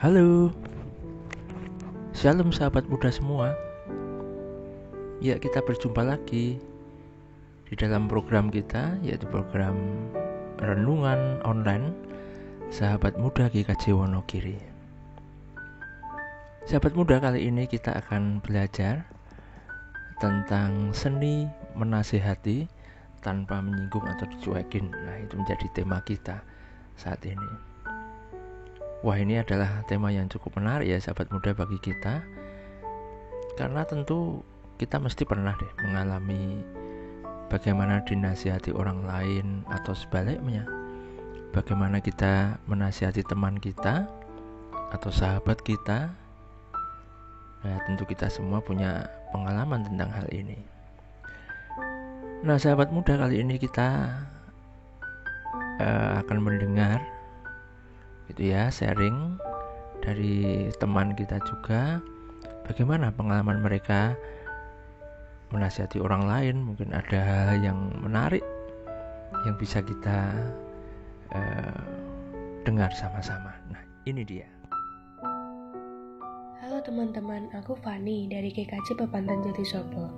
Halo, shalom sahabat muda semua. Ya, kita berjumpa lagi di dalam program kita, yaitu program renungan online Sahabat Muda GKJ Wonogiri. Sahabat muda, kali ini kita akan belajar tentang seni menasihati tanpa menyinggung atau dicuekin. Nah, itu menjadi tema kita saat ini. Wah, ini adalah tema yang cukup menarik ya sahabat muda bagi kita, karena tentu kita mesti pernah mengalami bagaimana dinasihati orang lain, atau sebaliknya bagaimana kita menasihati teman kita atau sahabat kita. Nah, tentu kita semua punya pengalaman tentang hal ini. Nah, sahabat muda, kali ini kita akan mendengar sharing dari teman kita juga, bagaimana pengalaman mereka menasihati orang lain. Mungkin ada hal yang menarik yang bisa kita dengar sama-sama. Nah, ini dia. Halo teman-teman, aku Fani dari GKJ Pepantan Jatisobo.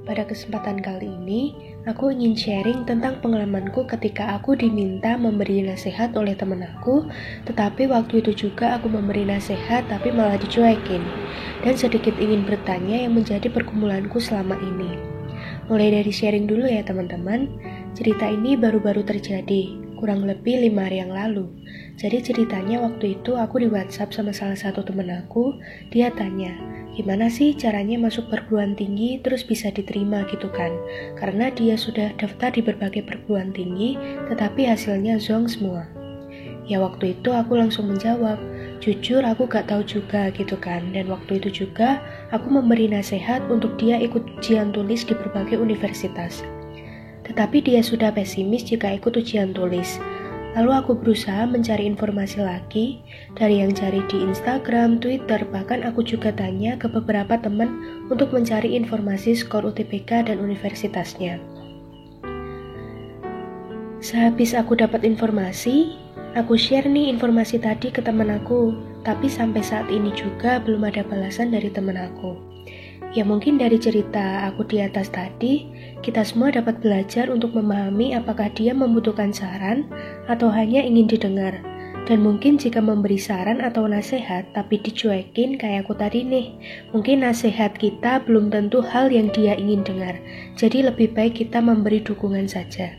Pada kesempatan kali ini, aku ingin sharing tentang pengalamanku ketika aku diminta memberi nasihat oleh teman aku, tetapi waktu itu juga aku memberi nasihat tapi malah dicuekin. Dan sedikit ingin bertanya yang menjadi pergumulanku selama ini. Mulai dari sharing dulu ya teman-teman. Cerita ini baru-baru terjadi, kurang lebih 5 hari yang lalu. Jadi ceritanya waktu itu aku di WhatsApp sama salah satu temen aku. Dia tanya, gimana sih caranya masuk perguruan tinggi terus bisa diterima gitu kan? Karena dia sudah daftar di berbagai perguruan tinggi, tetapi hasilnya zonk semua. Ya waktu itu aku langsung menjawab, jujur aku gak tahu juga gitu kan. Dan waktu itu juga aku memberi nasihat untuk dia ikut ujian tulis di berbagai universitas. Tetapi dia sudah pesimis jika ikut ujian tulis. Lalu aku berusaha mencari informasi lagi, dari yang cari di Instagram, Twitter, bahkan aku juga tanya ke beberapa teman untuk mencari informasi skor UTBK dan universitasnya. Sehabis aku dapat informasi, aku share nih informasi tadi ke teman aku, tapi sampai saat ini juga belum ada balasan dari teman aku. Ya mungkin dari cerita aku di atas tadi, kita semua dapat belajar untuk memahami apakah dia membutuhkan saran atau hanya ingin didengar. Dan mungkin jika memberi saran atau nasihat tapi dicuekin kayak aku tadi nih, mungkin nasihat kita belum tentu hal yang dia ingin dengar. Jadi lebih baik kita memberi dukungan saja.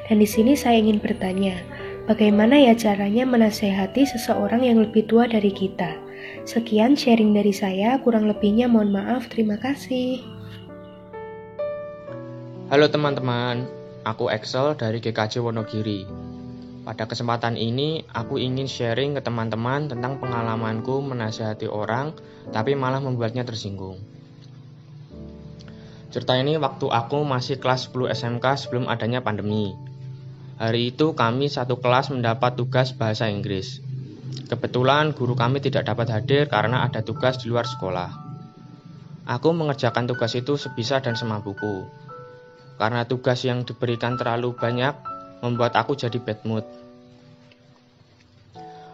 Dan di sini saya ingin bertanya, bagaimana ya caranya menasehati seseorang yang lebih tua dari kita? Sekian sharing dari saya, kurang lebihnya mohon maaf, terima kasih. Halo teman-teman, aku Excel dari GKJ Wonogiri. Pada kesempatan ini, aku ingin sharing ke teman-teman tentang pengalamanku menasihati orang, tapi malah membuatnya tersinggung. Cerita ini waktu aku masih kelas 10 SMK sebelum adanya pandemi. Hari itu kami satu kelas mendapat tugas bahasa Inggris. Kebetulan guru kami tidak dapat hadir karena ada tugas di luar sekolah. Aku mengerjakan tugas itu sebisa dan semampuku. Karena tugas yang diberikan terlalu banyak, membuat aku jadi bad mood.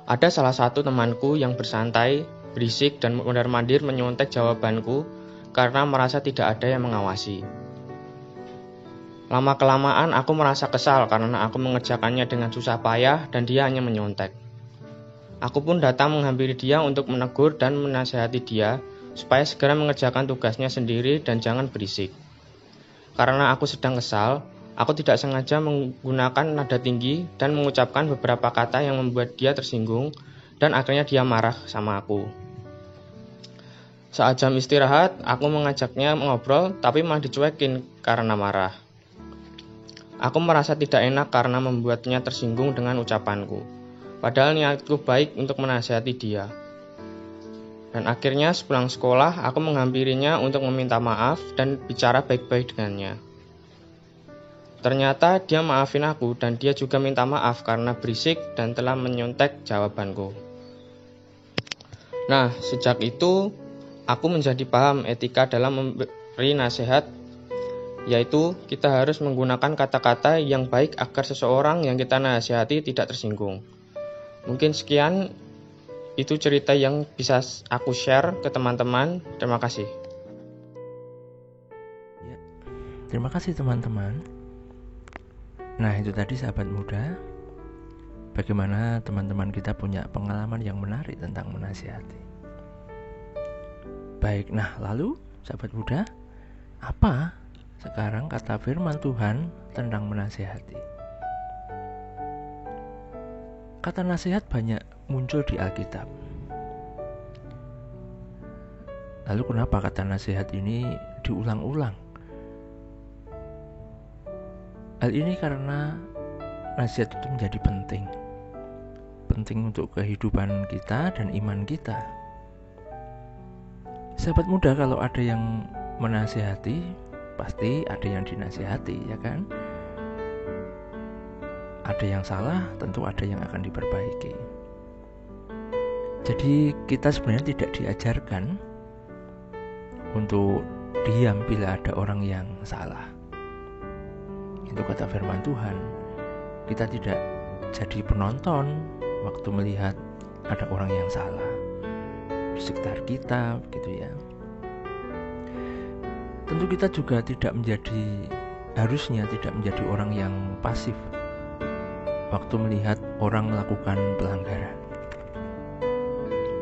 Ada salah satu temanku yang bersantai, berisik dan mondar-mandir menyontek jawabanku karena merasa tidak ada yang mengawasi. Lama-kelamaan aku merasa kesal karena aku mengerjakannya dengan susah payah dan dia hanya menyontek. Aku pun datang menghampiri dia untuk menegur dan menasihati dia supaya segera mengerjakan tugasnya sendiri dan jangan berisik. Karena aku sedang kesal, aku tidak sengaja menggunakan nada tinggi dan mengucapkan beberapa kata yang membuat dia tersinggung dan akhirnya dia marah sama aku. Saat jam istirahat, aku mengajaknya mengobrol tapi malah dicuekin karena marah. Aku merasa tidak enak karena membuatnya tersinggung dengan ucapanku. Padahal niatku baik untuk menasihati dia. Dan akhirnya sepulang sekolah, aku menghampirinya untuk meminta maaf dan bicara baik-baik dengannya. Ternyata dia maafin aku dan dia juga minta maaf karena berisik dan telah menyontek jawabanku. Nah, sejak itu, aku menjadi paham etika dalam memberi nasihat, yaitu kita harus menggunakan kata-kata yang baik agar seseorang yang kita nasihati tidak tersinggung. Mungkin sekian itu cerita yang bisa aku share ke teman-teman. Terima kasih. Ya, terima kasih teman-teman. Nah, itu tadi sahabat muda, bagaimana teman-teman kita punya pengalaman yang menarik tentang menasihati. Baik, nah lalu sahabat muda, apa sekarang kata firman Tuhan tentang menasihati? Kata nasihat banyak muncul di Alkitab. Lalu kenapa kata nasihat ini diulang-ulang? Hal ini karena nasihat itu menjadi penting. Penting untuk kehidupan kita dan iman kita. Sahabat muda, kalau ada yang menasihati, pasti ada yang dinasihati, ya kan? Ada yang salah, tentu ada yang akan diperbaiki. Jadi kita sebenarnya tidak diajarkan untuk diam bila ada orang yang salah. Itu kata firman Tuhan. Kita tidak jadi penonton waktu melihat ada orang yang salah di sekitar kita, begitu ya. Tentu kita juga harusnya tidak menjadi orang yang pasif waktu melihat orang melakukan pelanggaran.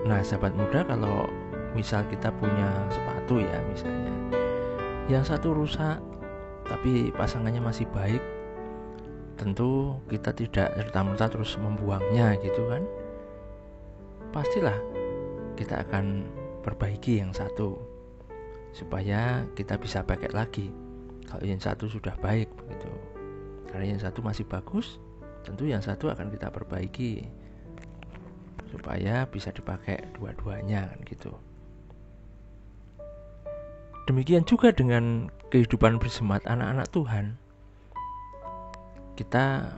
Nah, sahabat muda, kalau misal kita punya sepatu ya misalnya, yang satu rusak tapi pasangannya masih baik, tentu kita tidak serta-merta terus membuangnya gitu kan. Pastilah kita akan perbaiki yang satu supaya kita bisa pakai lagi kalau yang satu sudah baik begitu. Karena yang satu masih bagus, tentu yang satu akan kita perbaiki supaya bisa dipakai dua-duanya kan gitu. Demikian juga dengan kehidupan berjemaat anak-anak Tuhan. Kita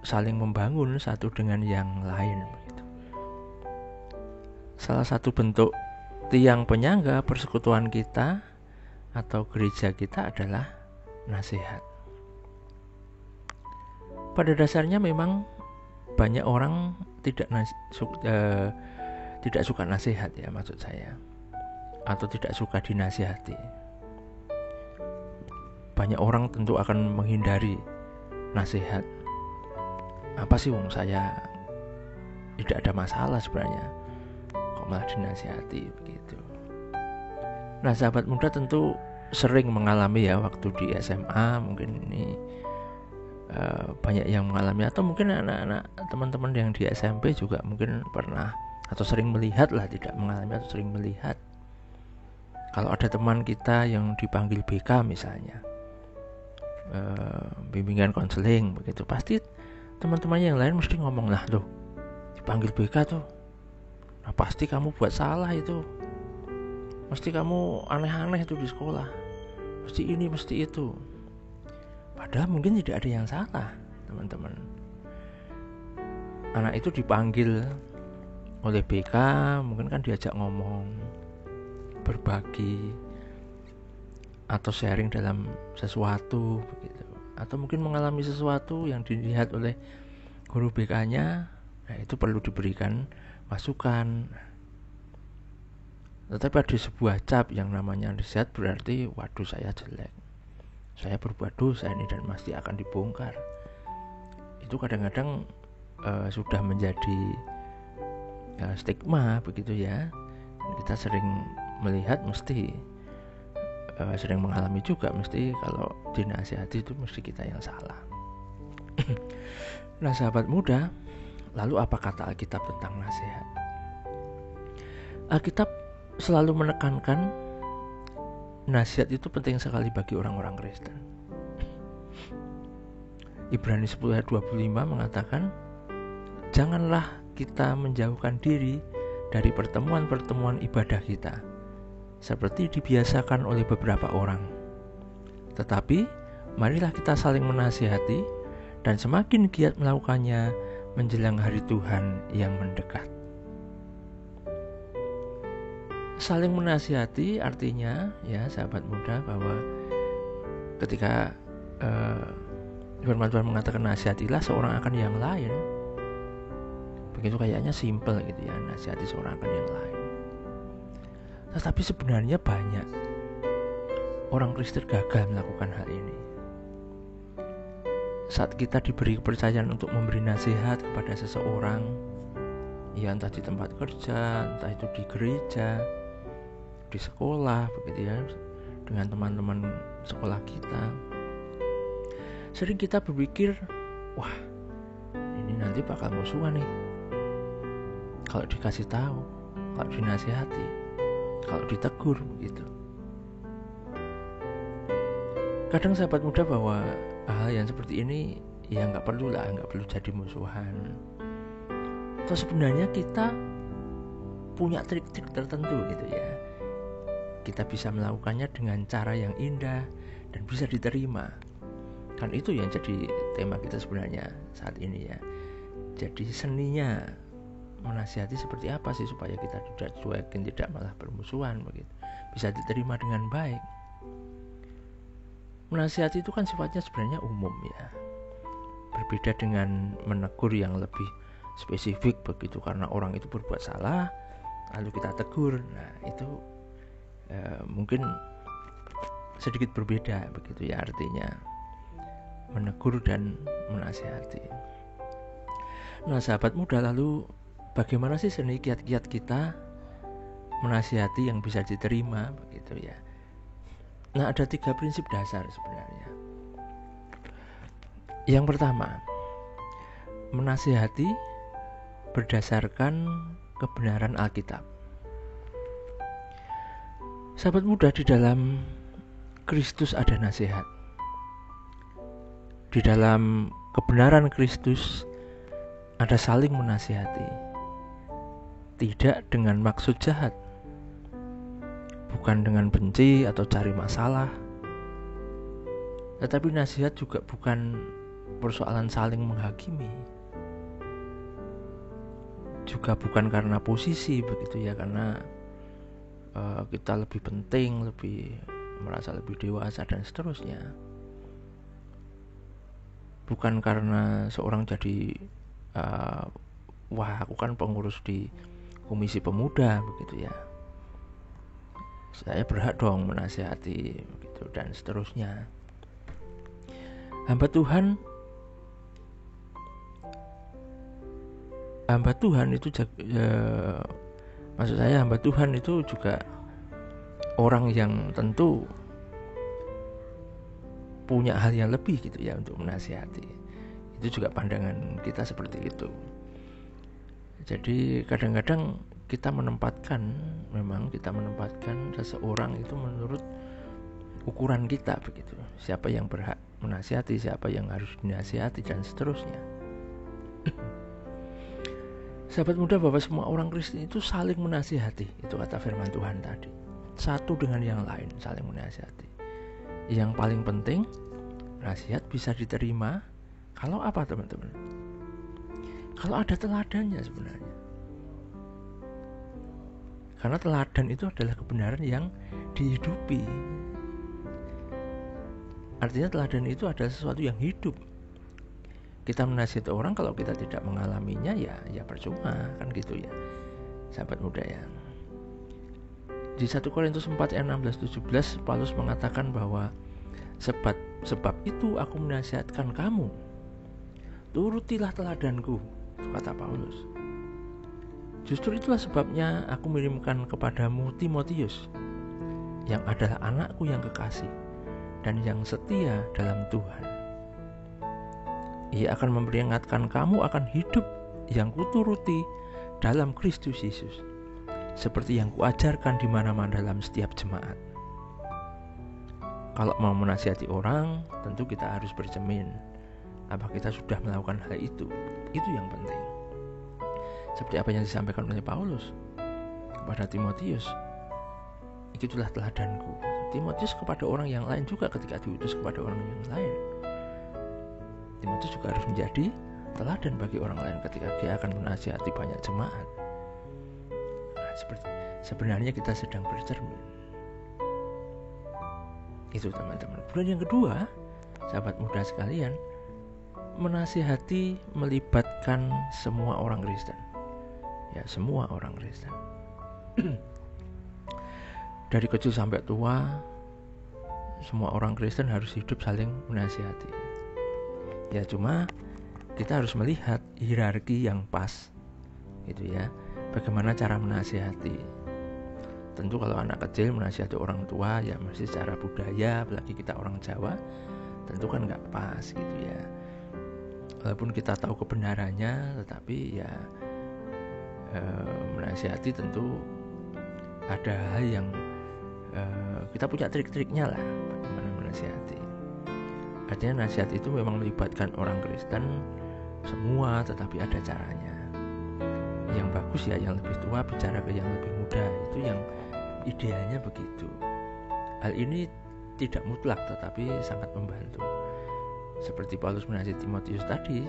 saling membangun satu dengan yang lain begitu. Salah satu bentuk tiang penyangga persekutuan kita atau gereja kita adalah nasihat. Pada dasarnya memang banyak orang tidak suka nasihat ya, maksud saya, atau tidak suka dinasihati. Banyak orang tentu akan menghindari nasihat. Apa sih wong saya tidak ada masalah sebenarnya, kok malah dinasihati begitu. Nah, sahabat muda tentu sering mengalami ya waktu di SMA, mungkin ini banyak yang mengalami, atau mungkin anak-anak teman-teman yang di SMP juga mungkin pernah atau sering melihat lah, tidak mengalami atau sering melihat. Kalau ada teman kita yang dipanggil BK misalnya, bimbingan konseling begitu, pasti teman-temannya yang lain mesti ngomong, lah tuh dipanggil BK tuh, nah pasti kamu buat salah itu, mesti kamu aneh-aneh itu di sekolah, mesti ini mesti itu. Padahal mungkin tidak ada yang salah, teman-teman. Anak itu dipanggil oleh BK, mungkin kan diajak ngomong, berbagi, atau sharing dalam sesuatu begitu, atau mungkin mengalami sesuatu yang dilihat oleh guru BK-nya. Nah, itu perlu diberikan masukan. Tetapi ada sebuah cap yang namanya nasihat, berarti waduh saya jelek, saya berbuat dosa ini dan pasti akan dibongkar. Itu kadang-kadang sudah menjadi stigma begitu ya. Kita sering melihat, mesti sering mengalami juga, mesti kalau dinasihati itu mesti kita yang salah. Nah, sahabat muda, lalu apa kata Alkitab tentang nasihat? Alkitab selalu menekankan nasihat itu penting sekali bagi orang-orang Kristen. Ibrani 10 ayat 25 mengatakan, janganlah kita menjauhkan diri dari pertemuan-pertemuan ibadah kita, seperti dibiasakan oleh beberapa orang. Tetapi, marilah kita saling menasihati, dan semakin giat melakukannya menjelang hari Tuhan yang mendekat. Saling menasihati artinya ya, sahabat muda, bahwa ketika firman Tuhan mengatakan nasihatilah seorang akan yang lain, itu kayaknya simple gitu ya, nasihati seorang akan yang lain. Tetapi sebenarnya banyak orang Kristen gagal melakukan hal ini. Saat kita diberi kepercayaan untuk memberi nasihat kepada seseorang, ya entah di tempat kerja, entah itu di gereja, di sekolah, begitu ya, dengan teman-teman sekolah kita, sering kita berpikir, wah ini nanti bakal musuhan nih kalau dikasih tahu, kalau dinasihati, kalau ditegur begitu. Kadang sahabat muda bahwa hal yang seperti ini ya nggak perlu jadi musuhan. Atau sebenarnya kita punya trik-trik tertentu gitu ya. Kita bisa melakukannya dengan cara yang indah dan bisa diterima. Kan itu yang jadi tema kita sebenarnya saat ini ya. Jadi seninya menasihati seperti apa sih supaya kita tidak cuekin, tidak malah bermusuhan begitu. Bisa diterima dengan baik. Menasihati itu kan sifatnya sebenarnya umum ya. Berbeda dengan menegur yang lebih spesifik begitu, karena orang itu berbuat salah lalu kita tegur. Nah itu mungkin sedikit berbeda begitu ya artinya menegur dan menasihati. Nah sahabat muda, lalu bagaimana sih seni kiat-kiat kita menasihati yang bisa diterima begitu ya. Nah ada 3 prinsip dasar sebenarnya. Yang pertama, menasihati berdasarkan kebenaran Alkitab. Sahabat muda, di dalam Kristus ada nasihat. Di dalam kebenaran Kristus ada saling menasihati. Tidak dengan maksud jahat, bukan dengan benci atau cari masalah. Tetapi nasihat juga bukan persoalan saling menghakimi, juga bukan karena posisi begitu ya, karena kita lebih penting, lebih merasa lebih dewasa dan seterusnya. Bukan karena seorang jadi wah aku kan pengurus di komisi pemuda begitu ya, saya berhak dong menasihati begitu dan seterusnya. Hamba Tuhan itu maksud saya hamba Tuhan itu juga orang yang tentu punya hal yang lebih gitu ya untuk menasihati. Itu juga pandangan kita seperti itu. Jadi kadang-kadang kita menempatkan seseorang itu menurut ukuran kita begitu. Siapa yang berhak menasihati, siapa yang harus dinasihati dan seterusnya. Sahabat muda, bahwa semua orang Kristen itu saling menasihati. Itu kata firman Tuhan tadi. Satu dengan yang lain saling menasihati. Yang paling penting, nasihat bisa diterima kalau apa teman-teman? Kalau ada teladannya sebenarnya. Karena teladan itu adalah kebenaran yang dihidupi. Artinya teladan itu adalah sesuatu yang hidup. Kita menasihati orang kalau kita tidak mengalaminya ya percuma kan gitu ya. Sahabat muda ya. Di 1 Korintus 4 ayat 16-17 Paulus mengatakan bahwa sebab itu aku menasihatkan kamu, turutilah teladanku, kata Paulus. Justru itulah sebabnya aku mengirimkan kepadamu Timotius, yang adalah anakku yang kekasih dan yang setia dalam Tuhan. Ia akan memperingatkan kamu akan hidup yang kuturuti dalam Kristus Yesus, seperti yang kuajarkan di mana-mana dalam setiap jemaat. Kalau mau menasihati orang, tentu kita harus bercermin apa kita sudah melakukan hal itu. Itu yang penting. Seperti apa yang disampaikan oleh Paulus kepada Timotius, itulah teladanku. Timotius kepada orang yang lain juga ketika diutus kepada orang yang lain. Timotius juga harus menjadi teladan bagi orang lain ketika dia akan menasihati banyak jemaat. Nah, sebenarnya kita sedang bercermin. Itu teman-teman. Kemudian yang kedua, sahabat muda sekalian, menasihati melibatkan semua orang Kristen. Ya, semua orang Kristen. Dari kecil sampai tua, semua orang Kristen harus hidup saling menasihati. Ya, cuma kita harus melihat hierarki yang pas, gitu ya. Bagaimana cara menasihati? Tentu kalau anak kecil menasihati orang tua, ya mesti secara budaya, apalagi kita orang Jawa, tentu kan nggak pas, gitu ya. Walaupun kita tahu kebenarannya, tetapi ya menasihati tentu ada hal yang kita punya trik-triknya lah bagaimana menasihati. Artinya nasihat itu memang melibatkan orang Kristen semua, tetapi ada caranya. Yang bagus ya yang lebih tua bicara ke yang lebih muda, itu yang idealnya begitu. Hal ini tidak mutlak tetapi sangat membantu. Seperti Paulus menasihati Timotius tadi,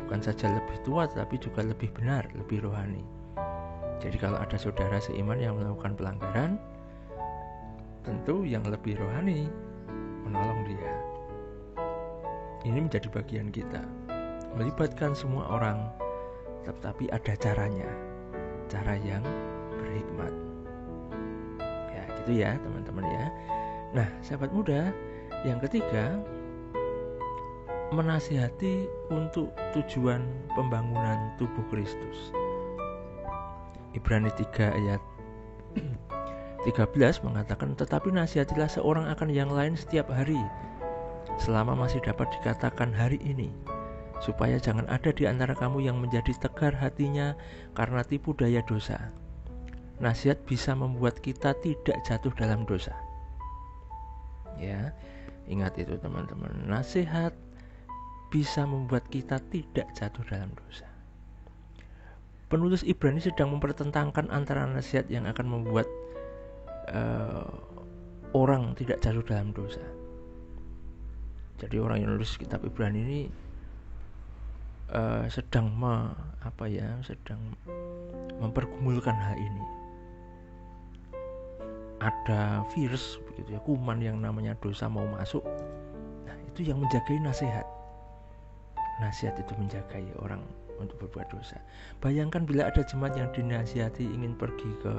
bukan saja lebih tua tetapi juga lebih benar, lebih rohani. Jadi kalau ada saudara seiman yang melakukan pelanggaran, tentu yang lebih rohani menolong dia. Ini menjadi bagian kita, melibatkan semua orang, tetapi ada caranya, cara yang berhikmat. Ya gitu ya teman-teman ya. Nah sahabat muda, yang ketiga, menasihati untuk tujuan pembangunan tubuh Kristus. Ibrani 3 ayat 13 mengatakan, tetapi nasihatilah seorang akan yang lain setiap hari, selama masih dapat dikatakan hari ini, supaya jangan ada di antara kamu yang menjadi tegar hatinya karena tipu daya dosa. Nasihat bisa membuat kita tidak jatuh dalam dosa. Ya, ingat itu teman-teman. Nasihat bisa membuat kita tidak jatuh dalam dosa. Penulis Ibrani sedang mempertentangkan antara nasihat yang akan membuat orang tidak jatuh dalam dosa. Jadi orang yang nulis kitab Ibrani ini sedang mempergumulkan hal ini. Ada virus begitu ya, kuman yang namanya dosa mau masuk. Nah, itu yang menjagai nasihat. Nasihat itu menjagai orang untuk berbuat dosa. Bayangkan bila ada jemaat yang dinasihati ingin pergi ke,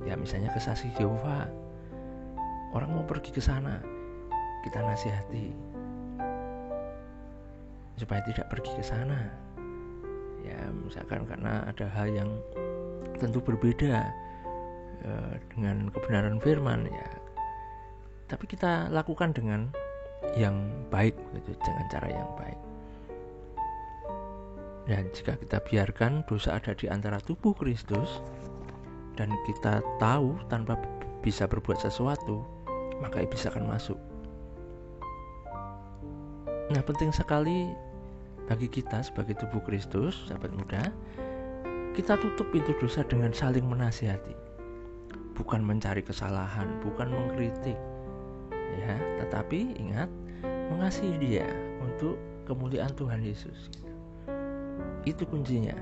ya misalnya ke Saksi Yehova, orang mau pergi ke sana, kita nasihati supaya tidak pergi ke sana. Ya misalkan karena ada hal yang tentu berbeda dengan kebenaran firman, ya. Tapi kita lakukan dengan yang baik, gitu, dengan cara yang baik. Dan jika kita biarkan dosa ada di antara tubuh Kristus dan kita tahu tanpa bisa berbuat sesuatu, maka iblis akan masuk. Nah, penting sekali bagi kita sebagai tubuh Kristus, sahabat muda, kita tutup pintu dosa dengan saling menasihati. Bukan mencari kesalahan, bukan mengkritik, ya, tetapi ingat, mengasihi dia untuk kemuliaan Tuhan Yesus. Itu kuncinya.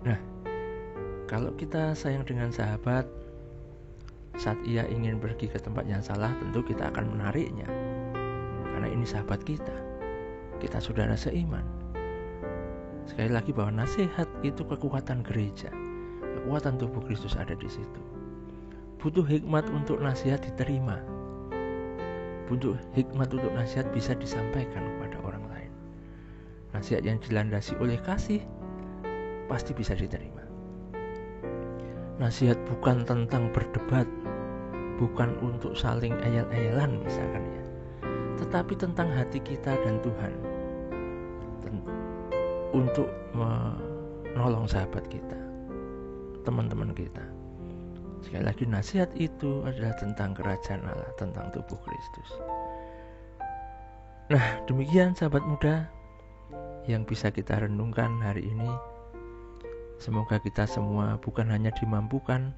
Nah, kalau kita sayang dengan sahabat, saat ia ingin pergi ke tempat yang salah, tentu kita akan menariknya, karena ini sahabat kita, kita saudara seiman. Sekali lagi bahwa nasihat itu kekuatan gereja, kekuatan tubuh Kristus ada di situ. Butuh hikmat untuk nasihat diterima. Butuh hikmat untuk nasihat bisa disampaikan kepada orang lain. Nasihat yang dilandasi oleh kasih pasti bisa diterima. Nasihat bukan tentang berdebat, bukan untuk saling ayal-ayalan misalkan ya, tetapi tentang hati kita dan Tuhan, untuk menolong sahabat kita, teman-teman kita. Sekali lagi, nasihat itu adalah tentang kerajaan Allah, tentang tubuh Kristus. Nah, demikian sahabat muda yang bisa kita renungkan hari ini. Semoga kita semua bukan hanya dimampukan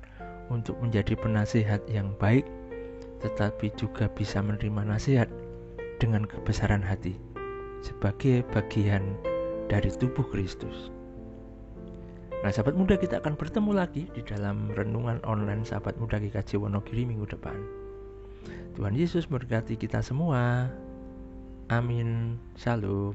untuk menjadi penasihat yang baik, tetapi juga bisa menerima nasihat dengan kebesaran hati sebagai bagian dari tubuh Kristus. Nah, sahabat muda, kita akan bertemu lagi di dalam renungan online Sahabat Muda GKJ Wonogiri minggu depan. Tuhan Yesus memberkati kita semua. Amin. Shalom.